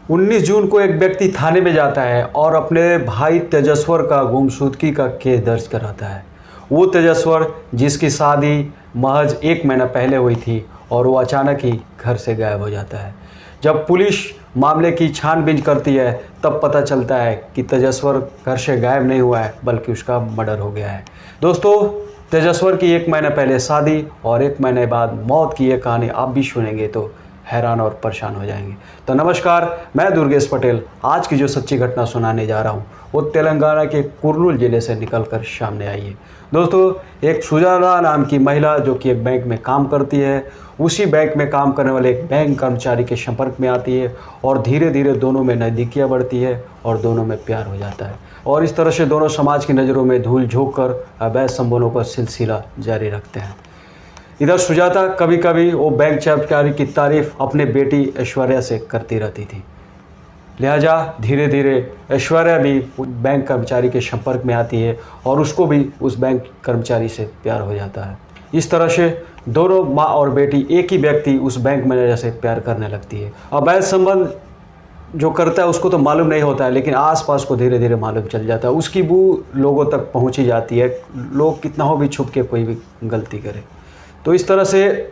19 जून को एक व्यक्ति थाने में जाता है और अपने भाई तेजस्वर का गुमशुदगी का केस दर्ज कराता है। वो तेजस्वर जिसकी शादी महज 1 महीना पहले हुई थी और वो अचानक ही घर से गायब हो जाता है। जब पुलिस मामले की छानबीन करती है तब पता चलता है कि तेजस्वर घर से गायब नहीं हुआ है बल्कि उसका मर्डर हो गया है। दोस्तों, तेजस्वर की 1 महीना पहले शादी और 1 महीने बाद मौत की ये कहानी आप भी सुनेंगे तो हैरान और परेशान हो जाएंगे। तो नमस्कार, मैं दुर्गेश पटेल आज की जो सच्ची घटना सुनाने जा रहा हूँ वो तेलंगाना के कुर्नूल ज़िले से निकलकर सामने आई है। दोस्तों, एक सुजाता नाम की महिला जो कि एक बैंक में काम करती है, उसी बैंक में काम करने वाले एक बैंक कर्मचारी के संपर्क में आती है और धीरे धीरे दोनों में नज़दीकियाँ बढ़ती है और दोनों में प्यार हो जाता है और इस तरह से दोनों समाज की नज़रों में धूल झोंक कर अवैध संबंधों का सिलसिला जारी रखते हैं। इधर सुजाता कभी कभी वो बैंक कर्मचारी की तारीफ अपने बेटी ऐश्वर्या से करती रहती थी, लिहाजा धीरे धीरे ऐश्वर्या भी बैंक कर्मचारी के संपर्क में आती है और उसको भी उस बैंक कर्मचारी से प्यार हो जाता है। इस तरह से दोनों माँ और बेटी एक ही व्यक्ति उस बैंक मैनेजर से प्यार करने लगती है। अवैध संबंध जो करता है उसको तो मालूम नहीं होता है, लेकिन आसपास को धीरे धीरे मालूम चल जाता है। उसकी बू लोगों तक पहुँची जाती है, लोग कितना हो भी छुप के कोई भी गलती करे। तो इस तरह से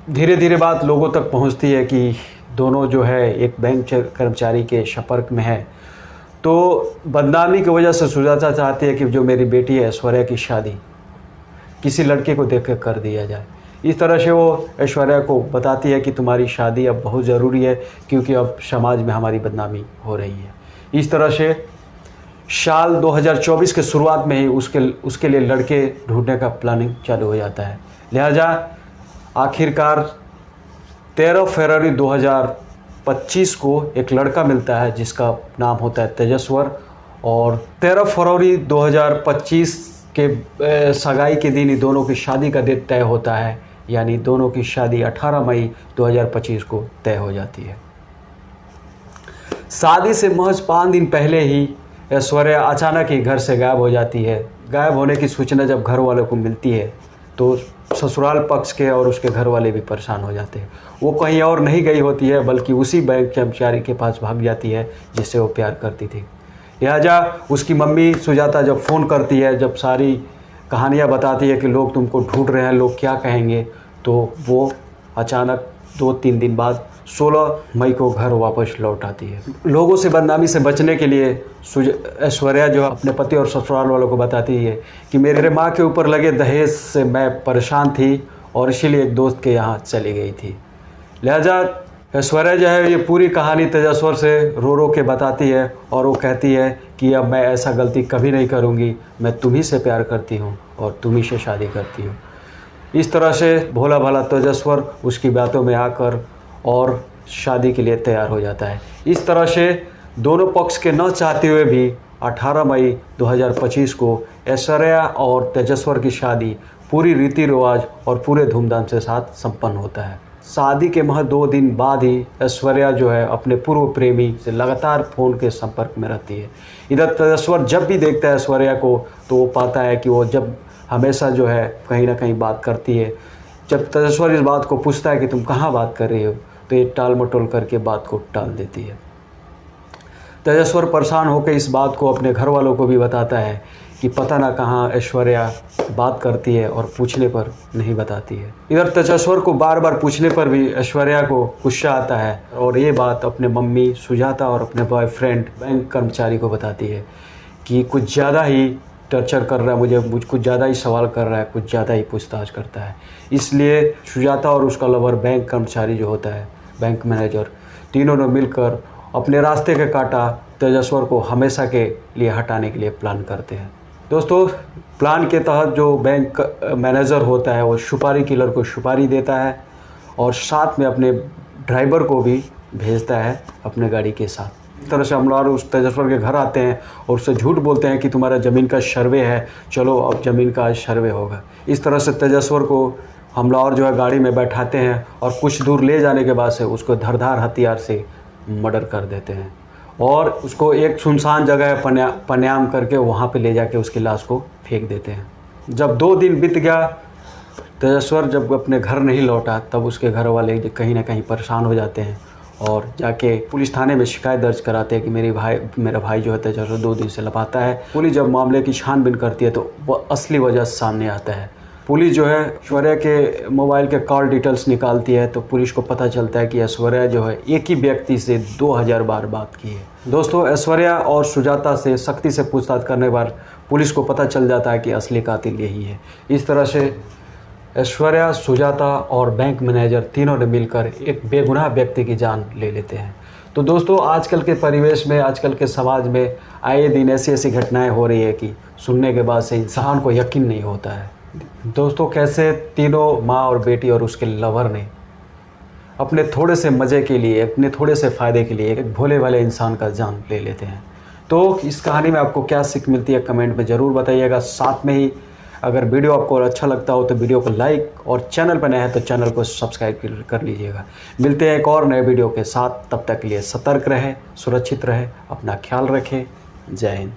धीरे धीरे बात लोगों तक पहुंचती है कि दोनों जो है एक बैंक कर्मचारी के संपर्क में है। तो बदनामी की वजह से सुजाता चाहती है कि जो मेरी बेटी है ऐश्वर्या की शादी किसी लड़के को देख कर दिया जाए। इस तरह से वो ऐश्वर्या को बताती है कि तुम्हारी शादी अब बहुत ज़रूरी है क्योंकि अब समाज में हमारी बदनामी हो रही है। इस तरह से साल 2024 के शुरुआत में ही उसके लिए लड़के ढूंढने का प्लानिंग चालू हो जाता है। लिहाजा आखिरकार 13 फरवरी 2025 को एक लड़का मिलता है जिसका नाम होता है तेजस्वर और 13 फरवरी 2025 के सगाई के दिन ही दोनों की शादी का डेट तय होता है, यानी दोनों की शादी 18 मई 2025 को तय हो जाती है। शादी से महज 5 दिन पहले ही ऐश्वर्या अचानक ही घर से गायब हो जाती है। गायब होने की सूचना जब घर वालों को मिलती है तो ससुराल पक्ष के और उसके घर वाले भी परेशान हो जाते हैं। वो कहीं और नहीं गई होती है बल्कि उसी बैंक कर्मचारी के पास भाग जाती है जिससे वो प्यार करती थी। लिहाजा उसकी मम्मी सुजाता जब फ़ोन करती है, जब सारी कहानियाँ बताती है कि लोग तुमको ढूंढ रहे हैं, लोग क्या कहेंगे, तो वो अचानक 2-3 दिन बाद 16 मई को घर वापस लौट आती है। लोगों से बदनामी से बचने के लिए ऐश्वर्या जो अपने पति और ससुराल वालों को बताती है कि मेरे माँ के ऊपर लगे दहेज से मैं परेशान थी और इसीलिए एक दोस्त के यहाँ चली गई थी। लिहाजा ऐश्वर्या जो है ये पूरी कहानी तेजस्वर से रो रो के बताती है और वो कहती है कि अब मैं ऐसा गलती कभी नहीं करूँगी, मैं तुम्ही से प्यार करती हूँ और तुम्ही से शादी करती हूँ। इस तरह से भोला भाला तेजस्वर उसकी बातों में आकर और शादी के लिए तैयार हो जाता है। इस तरह से दोनों पक्ष के न चाहते हुए भी 18 मई 2025 को ऐश्वर्या और तेजस्वर की शादी पूरी रीति रिवाज और पूरे धूमधाम से साथ संपन्न होता है। शादी के महज 2 दिन बाद ही ऐश्वर्या जो है अपने पूर्व प्रेमी से लगातार फ़ोन के संपर्क में रहती है। इधर तेजस्वर जब भी देखता है ऐश्वर्या को तो वो पाता है कि वो जब हमेशा जो है कहीं ना कहीं बात करती है। जब तेजस्वर इस बात को पूछता है कि तुम कहाँ बात कर रही हो तो ये टाल मटोल करके बात को टाल देती है। तेजस्वर परेशान होकर इस बात को अपने घर वालों को भी बताता है कि पता ना कहाँ ऐश्वर्या बात करती है और पूछने पर नहीं बताती है। इधर तेजस्वर को बार बार पूछने पर भी ऐश्वर्या को गुस्सा आता है और ये बात अपने मम्मी सुजाता और अपने बॉयफ्रेंड बैंक कर्मचारी को बताती है कि कुछ ज़्यादा ही टर्चर कर रहा है, मुझ कुछ ज़्यादा ही सवाल कर रहा है, कुछ ज़्यादा ही पूछताछ करता है। इसलिए सुजाता और उसका लवर बैंक कर्मचारी जो होता है, बैंक मैनेजर, तीनों ने मिलकर अपने रास्ते के काटा तेजस्वर को हमेशा के लिए हटाने के लिए प्लान करते हैं। दोस्तों, प्लान के तहत जो बैंक मैनेजर होता है वो सुपारी किलर को सुपारी देता है और साथ में अपने ड्राइवर को भी भेजता है अपने गाड़ी के साथ। इस तरह से हमलावर उस तेजस्वर के घर आते हैं और उससे झूठ बोलते हैं कि तुम्हारा ज़मीन का सर्वे है, चलो अब ज़मीन का आज सर्वे होगा। इस तरह से तेजस्वर को हमलावर जो है गाड़ी में बैठाते हैं और कुछ दूर ले जाने के बाद से उसको धारदार हथियार से मर्डर कर देते हैं और उसको एक सुनसान जगह पन्याम करके वहाँ पे ले जाके उसकी लाश को फेंक देते हैं। जब 2 दिन बीत गया, तेजस्वर जब अपने घर नहीं लौटा तब उसके घर वाले कहीं ना कहीं परेशान हो जाते हैं और जाके पुलिस थाने में शिकायत दर्ज कराते हैं कि मेरा भाई जो है तेजस्वी 2 दिन से लापता है। पुलिस जब मामले की छानबीन करती है तो वह असली वजह सामने आता है। पुलिस जो है ऐश्वर्या के मोबाइल के कॉल डिटेल्स निकालती है तो पुलिस को पता चलता है कि ऐश्वर्या जो है एक ही व्यक्ति से 2000 बार बात की है। दोस्तों, ऐश्वर्या और सुजाता से सख्ती से पूछताछ करने पर पुलिस को पता चल जाता है कि असली कातिल यही है। इस तरह से ऐश्वर्या, सुजाता और बैंक मैनेजर तीनों ने मिलकर एक बेगुनाह व्यक्ति की जान ले लेते हैं। तो दोस्तों, आजकल के परिवेश में, आजकल के समाज में आए दिन ऐसी घटनाएं हो रही है कि सुनने के बाद से इंसान को यकीन नहीं होता है। दोस्तों, कैसे तीनों माँ और बेटी और उसके लवर ने अपने थोड़े से मज़े के लिए, अपने थोड़े से फ़ायदे के लिए एक भोले भाले इंसान का जान ले लेते हैं। तो इस कहानी में आपको क्या सीख मिलती है कमेंट में ज़रूर बताइएगा। साथ में ही अगर वीडियो आपको अच्छा लगता हो तो वीडियो को लाइक और चैनल पर नए हैं तो चैनल को सब्सक्राइब कर लीजिएगा। मिलते हैं एक और नए वीडियो के साथ, तब तक के लिए सतर्क रहें, सुरक्षित रहें, अपना ख्याल रखें। जय हिंद।